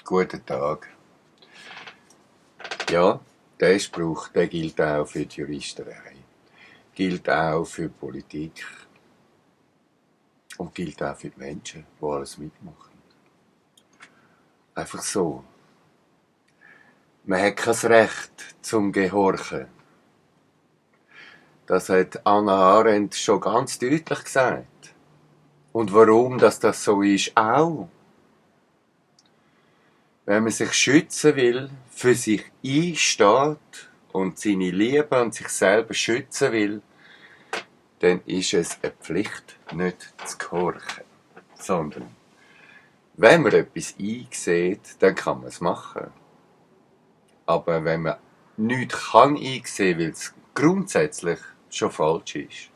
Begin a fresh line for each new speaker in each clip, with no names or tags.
Guten Tag. Ja, der Spruch, der gilt auch für die Juristerei, gilt auch für die Politik und gilt auch für die Menschen, die alles mitmachen. Einfach so. Man hat kein Recht zum Gehorchen. Das hat Anna Arendt schon ganz deutlich gesagt. Und warum das so ist, auch. Wenn man sich schützen will, für sich einsteht und seine Liebe und sich selber schützen will, dann ist es eine Pflicht, nicht zu gehorchen. Sondern, wenn man etwas einsieht, dann kann man es machen. Aber wenn man nichts einsehen kann, weil es grundsätzlich schon falsch ist,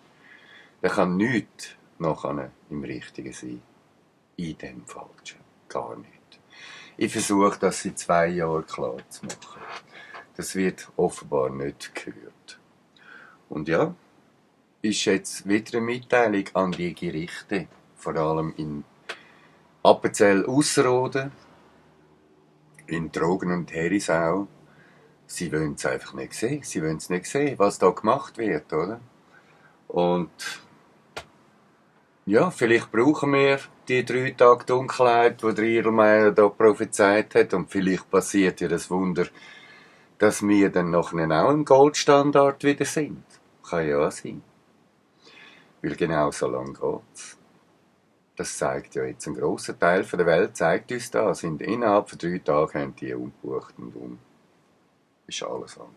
dann kann nichts nachher im Richtigen sein. In dem Falschen. Gar nicht. Ich versuche, das seit 2 Jahren klar zu machen. Das wird offenbar nicht gehört. Und ja, ist jetzt wieder eine Mitteilung an die Gerichte, vor allem in Appenzell-Ausserrhoden, in Trogen und Herisau. Sie wollen es einfach nicht sehen. Sie wollen es nicht sehen, was da gemacht wird, oder? Und ja, vielleicht brauchen wir die 3 Tage Dunkelheit, die der Irlmeier da prophezeit hat, und vielleicht passiert ja das Wunder, dass wir dann nachher auch im Goldstandard wieder sind. Kann ja auch sein. Weil genau so lange geht's. Das zeigt ja jetzt ein grosser Teil der Welt, zeigt uns das. Innerhalb von 3 Tagen haben die umgebucht und ist alles anders.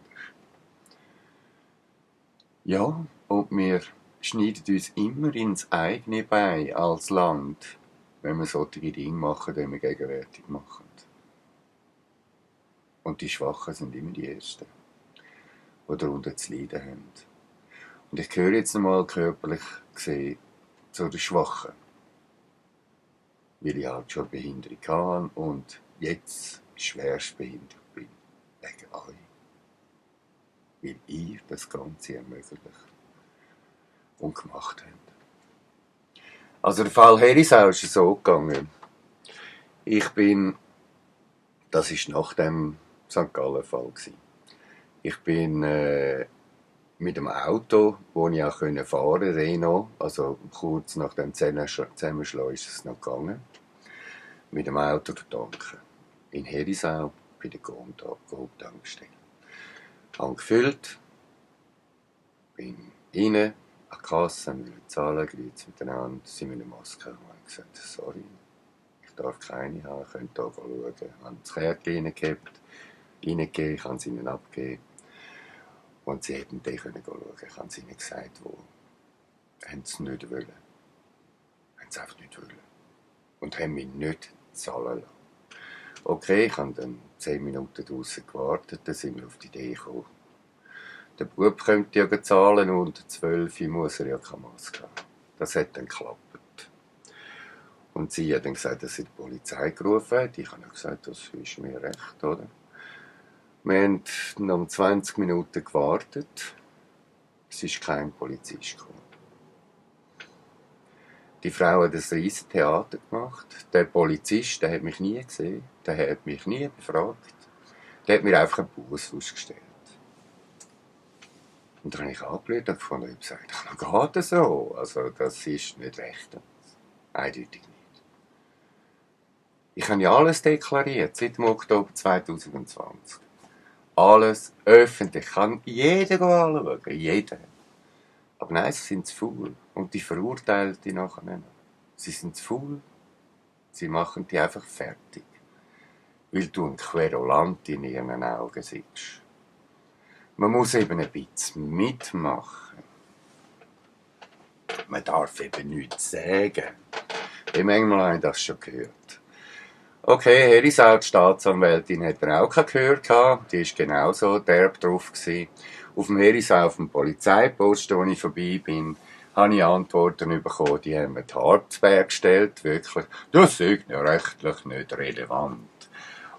Ja, und wir schneiden uns immer ins eigene Bein als Land, wenn wir solche Dinge machen, die wir gegenwärtig machen. Und die Schwachen sind immer die Ersten, die darunter zu leiden haben. Und ich gehöre jetzt einmal körperlich gesehen zu den Schwachen. Weil ich halt schon Behinderung habe und jetzt schwerst behindert bin. Wegen euch. Weil ihr das Ganze ermöglicht und gemacht habt. Also der Fall Herisau ist so gegangen. Das war nach dem St. Gallen-Fall. Ich bin mit dem Auto, wo ich auch fahren konnte, Renault, also kurz nach dem Zusammenschlag ist es noch gegangen, mit dem Auto tanken. In Herisau bei der Coop-Tankstelle. Ich habe gefüllt, bin rein, an die Kasse, wir zahlen, grüezi miteinander, sind mit einer Maske. Und ich habe gesagt, sorry, ich darf keine haben, ich könnte hier schauen. Ich habe das Kärtchen reingegeben, ich habe es ihnen abgegeben. Und sie hätten die schauen können. Ich habe ihnen gesagt, wo haben sie nicht wollen. Haben sie einfach nicht wollen. Und haben mich nicht zahlen lassen. Okay, ich habe dann 10 Minuten draußen gewartet, dann sind wir auf die Idee gekommen. Der Bub könnte ja zahlen und unter 12 muss er ja keine Maske haben. Das hat dann geklappt. Und sie hat dann gesagt, dass sie die Polizei gerufen hat. Ich habe gesagt, das ist mir recht, oder? Wir haben noch 20 Minuten gewartet. Es ist kein Polizist gekommen. Die Frau hat ein riesiges Theater gemacht. Der Polizist, der hat mich nie gesehen. Der hat mich nie befragt. Der hat mir einfach einen Buß ausgestellt. Und dann habe ich angeschaut und gefunden, ich gesagt, geht das so? Also, das ist nicht recht. Eindeutig nicht. Ich habe ja alles deklariert, seit dem Oktober 2020. Alles öffentlich. Kann jeder anschauen. Jeder. Aber nein, sie sind zu faul. Und die verurteilen die nachher nicht. Sie sind zu faul. Sie machen die einfach fertig. Weil du ein Querulant in ihren Augen siehst. Man muss eben ein bisschen mitmachen. Man darf eben nichts sagen. Manchmal habe ich das schon gehört. Okay, Herisau, die Staatsanwältin, hat er auch gehört. Die war genauso derb drauf. Auf dem Herisau, auf dem Polizeiposten, wo ich vorbei bin, habe ich Antworten bekommen, die haben mir die Haare gestellt. Wirklich, das ist ja rechtlich nicht relevant.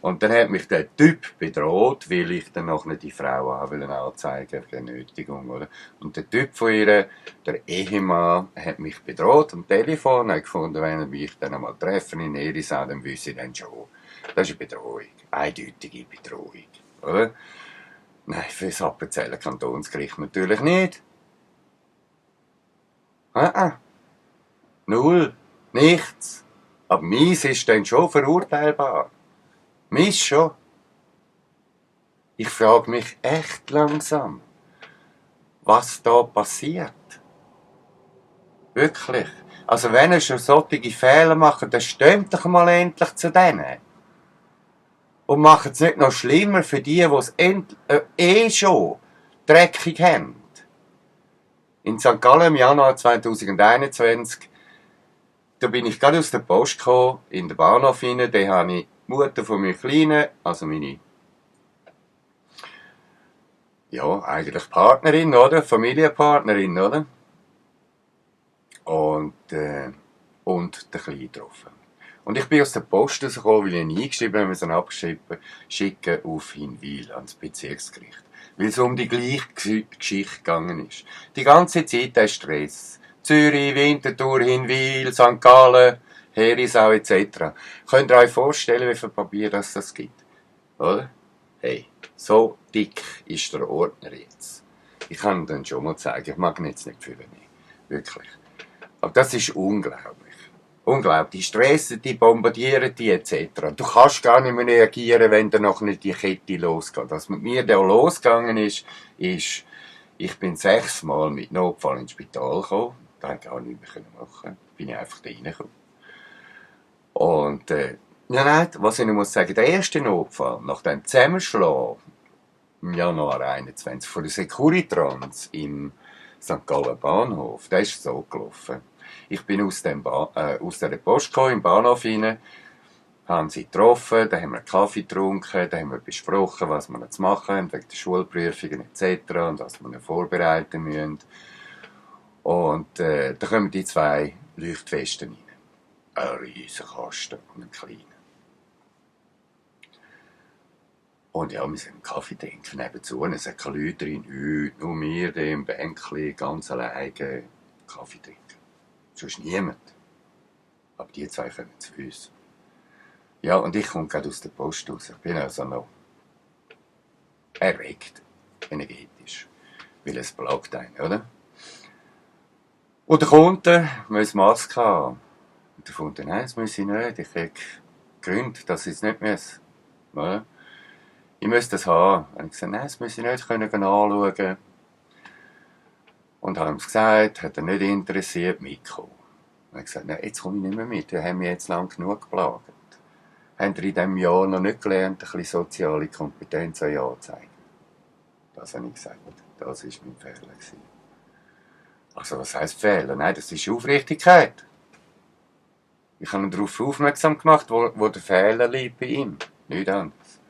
Und dann hat mich der Typ bedroht, weil ich dann noch nicht die Frau anzeigen wegen Nötigung, oder? Und der Typ von ihr, der Ehemann, hat mich bedroht am Telefon, hat gefunden, wenn er mich dann einmal treffen in Herisau, dann wüsste ich dann schon, Das ist eine Bedrohung. Eindeutige Bedrohung. Oder? Nein, für das Appenzeller Kantonsgericht natürlich nicht. Null. Nichts. Aber meins ist dann schon verurteilbar. Meins schon. Ich frage mich echt langsam, was da passiert. Wirklich. Also wenn ihr schon solche Fehler macht, dann stimmt doch mal endlich zu denen. Und macht es nicht noch schlimmer für die, die es schon dreckig haben. In St. Gallen im Januar 2021, da bin ich gerade aus der Post gekommen, in den Bahnhof hinein, da habe ich die Mutter von meinem Kleinen, also meine, ja, eigentlich Partnerin, oder? Familienpartnerin, oder? Und der Kleine getroffen. Und ich bin aus der Post rausgekommen, weil ich ihn eingeschrieben habe, müssen abschicken auf Hinwil, ans Bezirksgericht. Weil es um die gleiche Geschichte gegangen ist. Die ganze Zeit der Stress. Zürich, Winterthur, Hinwil, St. Gallen, Herisau etc. Könnt ihr euch vorstellen, wie viel Papier das gibt? Oder? Hey, so dick ist der Ordner jetzt. Ich kann ihn dann schon mal zeigen. Ich mag ihn jetzt nicht füllen. Wirklich. Aber das ist unglaublich. Unglaublich. Die stressen, die bombardieren die etc. Du kannst gar nicht mehr reagieren, wenn dann noch nicht die Kette losgeht. Was mit mir da losgegangen ist, ich bin 6 Mal mit Notfall ins Spital gekommen. Da konnte ich gar nichts mehr machen. Bin ich einfach da reingekommen. Und, ja, nein, was ich noch muss sagen, der erste Notfall, nach dem Zusammenschlag im Januar 21 von der Securitrans im St. Gallen Bahnhof, der ist so gelaufen. Ich bin aus der Post gekommen, im Bahnhof rein, haben sie getroffen, da haben wir einen Kaffee getrunken, da haben wir besprochen, was wir jetzt machen, wegen der Schulprüfungen etc. und was wir vorbereiten müssen. Und da kommen die 2 Leuchtwesten rein. Ein riesen Kasten und ein kleiner. Und ja, wir sind im Kaffee trinken nebenzu, und es hat keine Leute drin, nichts, nur wir im Bänkchen, ganz alleine Kaffee trinken. Sonst niemand. Aber die 2 kommen zu uns. Ja, und ich komme gerade aus der Post raus. Ich bin also noch erregt, energetisch. Weil es plagt einen, oder? Und der Kunde muss Maske haben. Und der Kunde, nein, das muss ich nicht. Ich habe Gründe, dass ich es nicht muss. Oder? Ich muss das haben. Und ich gesagt, nein, das muss ich nicht, können anschauen. Und habe ihm gesagt, hat er nicht interessiert, mitkommen. Und ich gesagt, nein, jetzt komme ich nicht mehr mit, wir haben mich jetzt lang genug geplagt. Habt ihr in diesem Jahr noch nicht gelernt, ein bisschen soziale Kompetenz an Ja zu zeigen? Das habe ich gesagt, das war mein Fehler. Also was heisst Fehler? Nein, das ist Aufrichtigkeit. Ich habe ihn darauf aufmerksam gemacht, wo der Fehler liegt bei ihm. Nichts anderes.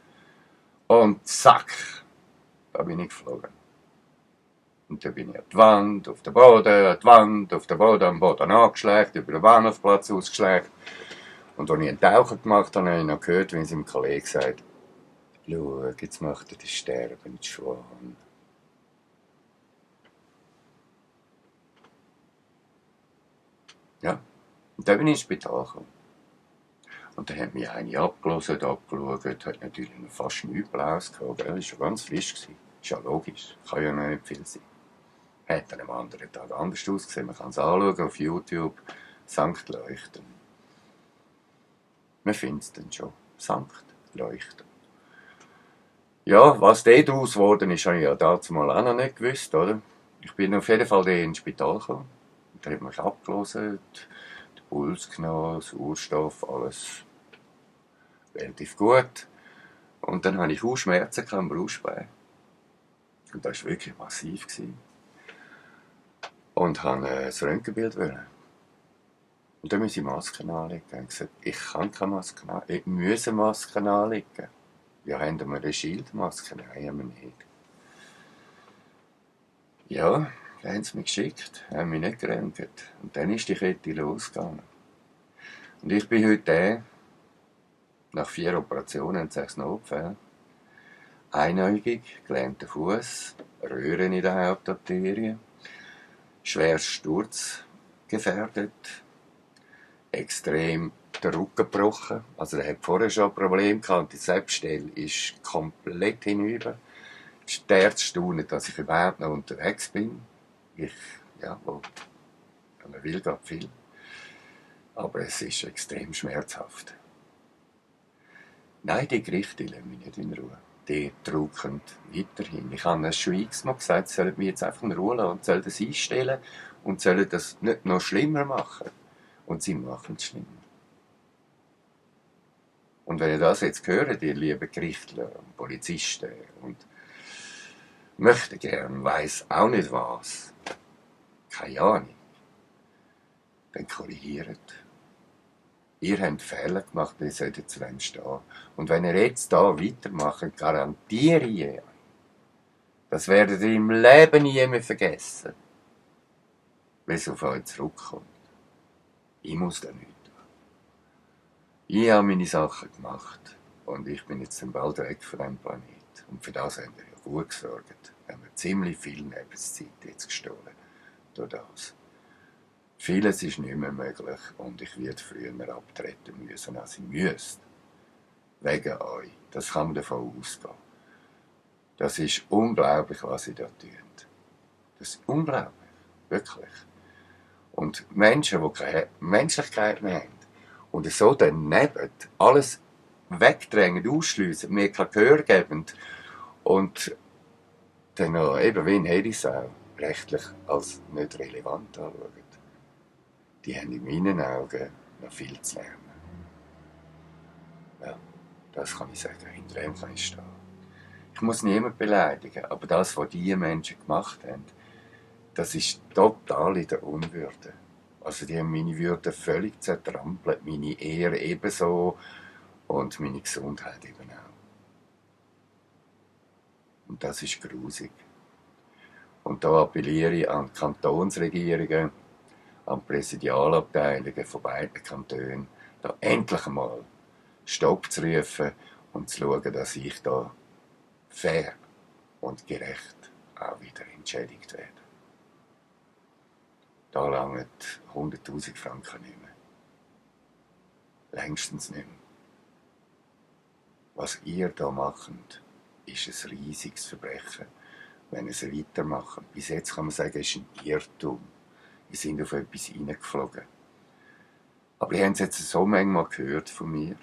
Und zack, da bin ich geflogen. Und dann bin ich an die Wand, auf den Boden, an die Wand, auf den Boden, am Boden angeschlägt, über den Bahnhofplatz ausgeschlägt. Und als ich einen Taucher gemacht habe, habe ich noch gehört, wie seinem Kollegen sagt, schau, jetzt macht er das Sterben ins Schwan. Ja, und dann bin ich ins Spital gekommen. Und dann hat mich eine abgelesen, abgeschaut, hat natürlich noch fast nichts Blaues gehabt, gell? Ist ja ganz frisch gewesen. Ist ja logisch, kann ja noch nicht viel sein. Hat dann am anderen Tag anders ausgesehen, man kann es anschauen auf YouTube, Sankt Leuchten. Man findet es dann schon, Sankt Leuchten. Ja, was daraus geworden ist, habe ich ja dazu mal auch noch nicht gewusst, oder? Ich bin auf jeden Fall ins Spital gekommen. Da hat mich abgelesen, den Puls genommen, Sauerstoff, alles relativ gut. Und dann hatte ich auch Schmerzen am Brustbein. Und das war wirklich massiv. Und wollte ein Röntgenbild wollen. Und dann musste ich Masken anlegen. Ich habe gesagt, ich kann keine Masken anlegen. Ich muss Masken anlegen. Ja, haben wir eine Schildmaske? Nein, haben wir nicht. Ja, dann haben sie mich geschickt, haben mich nicht geröntgt. Und dann ist die Kette losgegangen. Und ich bin heute der, nach 4 Operationen und 6 Notfällen, einäugig, gelähmter Fuß, Röhren in der Hauptarterie, schwer sturzgefährdet, extrem den Rücken gebrochen. Also er hat vorher schon ein Problem gehabt und die Selbststelle ist komplett hinüber. Es ist der Erstaunen, dass ich überhaupt noch unterwegs bin. Man will gerade viel. Aber es ist extrem schmerzhaft. Nein, die Gerichte lassen mich nicht in Ruhe. Die drucken weiterhin. Ich habe schon x-mal gesagt, sie sollen mich jetzt einfach in Ruhe lassen und sollen das einstellen und sollen das nicht noch schlimmer machen. Und sie machen es schlimmer. Und wenn ihr das jetzt hört, ihr lieben Gerichtler und Polizisten und möchte gern, weiss auch nicht was, keine Ahnung, dann korrigiert. Ihr habt Fehler gemacht, ihr solltet zu dem stehen. Und wenn ihr jetzt da weitermacht, garantiere ich euch, das werdet ihr im Leben nie mehr vergessen, wenn es auf euch zurückkommt. Ich muss da nicht tun. Ich habe meine Sachen gemacht und ich bin jetzt bald weg von diesem Planet. Und für das haben wir ja gut gesorgt. Wir haben ziemlich viel Lebenszeit jetzt gestohlen durch das. Vieles ist nicht mehr möglich und ich werde früher abtreten müssen, als ich müsste. Wegen euch. Das kann man davon ausgehen. Das ist unglaublich, was ihr da tut. Das ist unglaublich. Wirklich. Und Menschen, die keine Menschlichkeit mehr haben und so daneben alles wegdrängen, ausschliessen, mir kein Gehör geben und dann noch eben wie in Herisau rechtlich als nicht relevant anschauen. Die haben in meinen Augen noch viel zu lernen. Ja, das kann ich sagen. Hinter dem kann ich stehen. Ich muss niemanden beleidigen, aber das, was diese Menschen gemacht haben, das ist total in der Unwürde. Also die haben meine Würde völlig zertrampelt, meine Ehre ebenso und meine Gesundheit eben auch. Und das ist grusig. Und da appelliere ich an die Kantonsregierungen, an die Präsidialabteilungen von beiden Kantonen, da endlich einmal Stopp zu rufen und zu schauen, dass ich da fair und gerecht auch wieder entschädigt werde. Da langen 100'000 Franken nicht mehr. Längstens nicht mehr. Was ihr da macht, ist ein riesiges Verbrechen, wenn ihr es weitermacht. Bis jetzt kann man sagen, es ist ein Irrtum. Wir sind auf etwas hineingeflogen. Aber ich habe es jetzt so manchmal gehört von mir.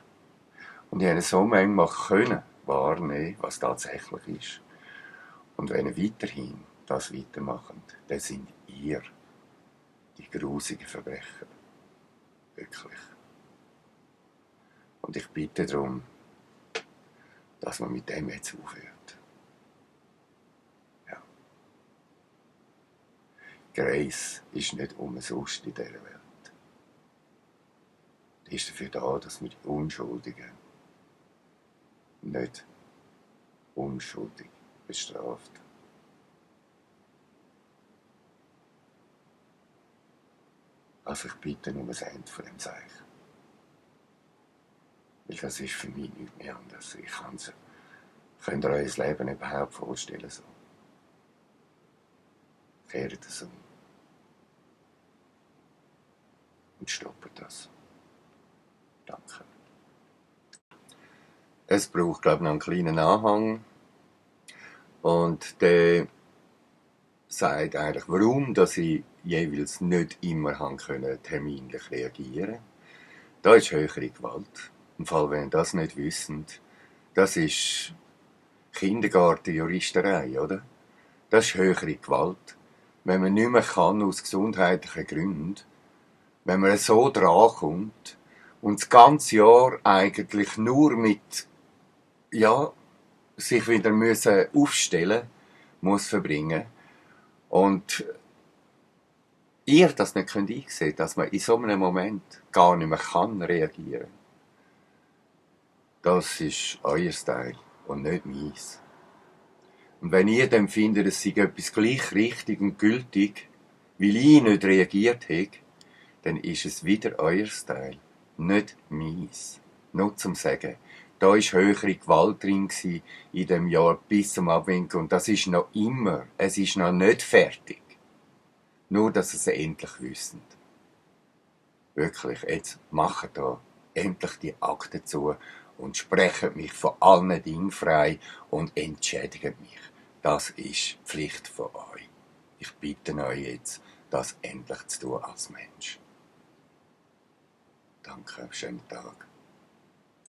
Und ich habe so manchmal können wahrnehmen, was tatsächlich ist. Und wenn ihr weiterhin das weitermacht, dann sind ihr die grusigen Verbrecher. Wirklich. Und ich bitte darum, dass man mit dem jetzt aufhört. Ja. Grace ist nicht umsonst in dieser Welt. Die ist dafür da, dass wir die Unschuldigen nicht unschuldig bestraft. Also ich bitte um ein Ende von dem Zeichen. Weil das ist für mich nichts mehr anders. Könnt ihr euch das Leben überhaupt vorstellen so? Kehrt es um. Und stoppt das. Danke. Es braucht, glaube ich, noch einen kleinen Anhang. Und der sagt eigentlich, warum dass ich jeweils nicht immer terminlich reagieren konnte. Da ist höhere Gewalt. Im Fall, wenn ihr das nicht wisst, das ist Kindergartenjuristerei, oder? Das ist höhere Gewalt. Wenn man nicht mehr kann, aus gesundheitlichen Gründen, wenn man so drankommt und das ganze Jahr eigentlich nur mit, sich wieder aufstellen muss verbringen und ihr das nicht einsehen könnt, dass man in so einem Moment gar nicht mehr kann reagieren. Das ist euer Teil und nicht meins. Und wenn ihr dann findet, es sei etwas gleich richtig und gültig, weil ich nicht reagiert habe, dann ist es wieder euer Teil, nicht meins. Nur zum Sagen, da war höhere Gewalt drin in dem Jahr bis zum Abwinken und das ist noch immer, es ist noch nicht fertig. Nur, dass ihr es endlich wisst. Wirklich, jetzt macht da endlich die Akte zu und sprecht mich von allen Dingen frei und entschädigt mich. Das ist Pflicht von euch. Ich bitte euch jetzt, das endlich zu tun als Mensch. Danke, schönen Tag.